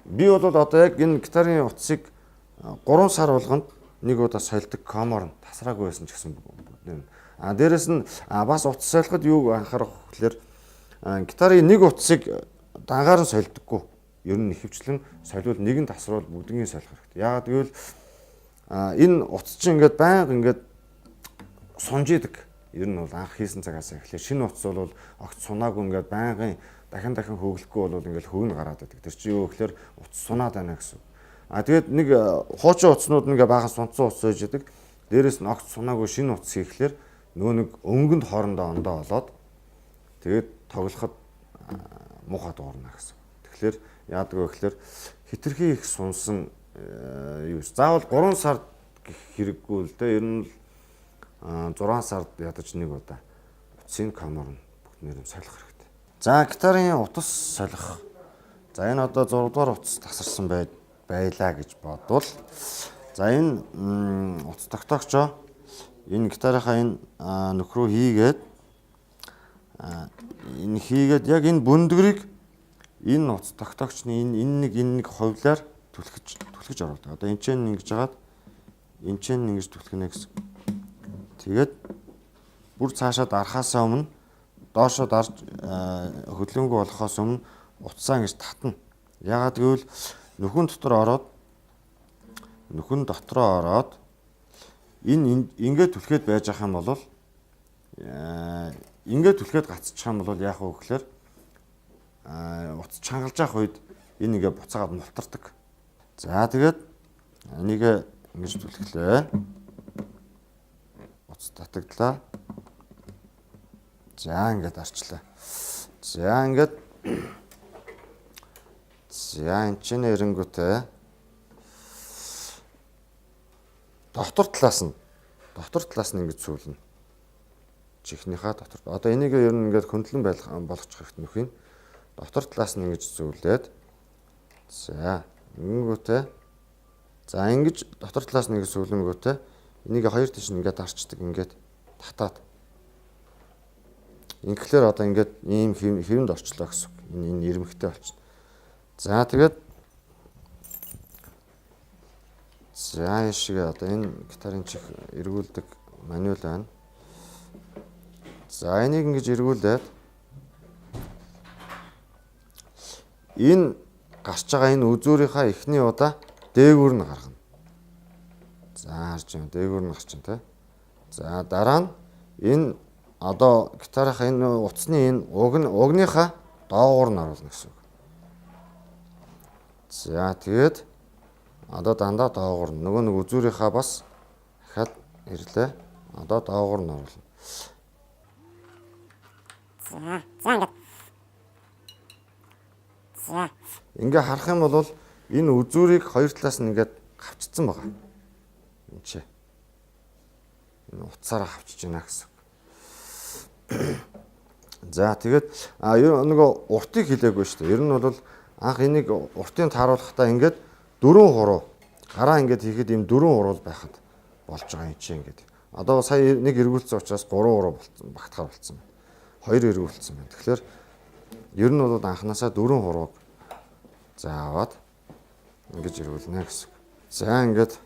Би бол одоо яг энэ гитарын утсыг 3 сар болгонд нэг удаа сольдог комоор тасраагүй байсан ч гэсэн дээрэс нь бас утас солиход юу анхаарах гэхээр гитарын нэг утсыг дангаар нь сольдоггүй. Ер нь ихэвчлэн солиул нэг нь тасруул бүгднийг солих хэрэгтэй. Яагаад гэвэл энэ утас чинь ингээд байнга ингээд сунж идэг. Ер нь бол анх хийсэн цагаас эхлээ шинэ утас бол огт сунаагүй ингээд байнгын дахин хөглөхгүй бол ингээд хөвн гараад байдаг. Тэр чинь юу гэхээр утас сунаад байна гэсэн. Тэгээд нэг хуучин утаснууд ингээ баахан сунцсан утас байж идэг. Дээрээс нь огт сунаагүй шинэ утас хийхлээр нөгөө нэг өнгөнд хоорондоо ондоо болоод тэгээд тоглоход муухай дуурна гэсэн. Тэгэхээр яадаг вэ гэхээр хитрхи их сунсан юу заавал 3 сар гэх хэрэггүй л дээ. Ер нь 6 сард ядаж нэг удаа утсын камер нь бүгд нэр нь солих хэрэгтэй. За гитарын утас солих. За энэ одоо 6 дугаар утас тасарсан байлаа гэж бодвол за энэ утас тогтоогчоо энэ гитарынхаа энэ нөхрөө хийгээд яг энэ бүндгэрийг энэ утас тогтоогчны энэ нэг ховлоор түлхэж оруулдаг. Одоо энэ ч ингэж жагаад энэ ч ингэж түлхэнэ гэсэн. Тэгээд бүр цаашаа дарахаасаа өмнө доошоо дарж хөдлөнгөө болохоос өмнө утсаа ингэж татна. Яагаад гэвэл нөхөн дотроо ороод энэ ингээд түлхээд байж ах юм бол ингээд түлхээд гацчих юм бол яах вэ гэхээр утас чангалж явах үед энэ ингээ буцаагаад мултардаг. За тэгээд энийг ингэж түлхлээ. Утас татагдлаа. За ингээд арчлаа. За ингээд энэ чинь эрэнгүүтээ дотор талаас нь ингэж сүүлнэ. Чихнийхаа дотор. Одоо энийг ер нь ингээд хөндлөн болгочих хэрэгтэй нөхөний. Дотор талаас нь ингэж зөвлөөд за ингэнгүүтээ за ингэж дотор талаас нь ингэж зөвлөнгүүтээ энийг хоёр тийш ингээд арчдаг ингээд татаад ингээхээр одоо ингээд ийм хэвэнд орчлоо гэсэн. Энэ ирмэгтэй болчихно. За тэгээд за шиг одоо энэ гитарын чих эргүүлдэг мануал байна. За энийг ингэж эргүүлээд энэ гарч байгаа энэ үзүүрийнхаа эхний удаа дээгүүр нь гаргана. За харж байна. Дээгүүр нь гарч байна те. За дараа нь энэ одоо гитарынхаа энэ утасны энэ угныхаа доогуур нь оруулна гэсэн үг. За тэгээд одоо дандаа доогуур нь нөгөө нэг үзүүрийнхаа бас дахиад ирлээ. Одоо доогуур нь оруулна. За ингээ харах юм бол энэ үзүүрийг хоёр талаас нь ингээд хавчсан байгаа. Энд чи. Энэ утсаараа хавчиж байна гэсэн. За тэгээд нөгөө уртыг хэлээгүй шүү дээ. Ер нь бол анх энийг уртыг тааруулахдаа ингээд 4 хуруу гараа ингээд хийхэд ийм 4 хуруу байхад болж байгаа юм чи ингээд. Одоо сая нэг эргүүлсэн учраас 3 хуруу багтахаар болсон байна. 2 эргүүлсэн байна. Тэгэхээр ер нь бол анханасаа 4 хурууг зааваад ингэж эргүүлнэ гэсэн. За ингээд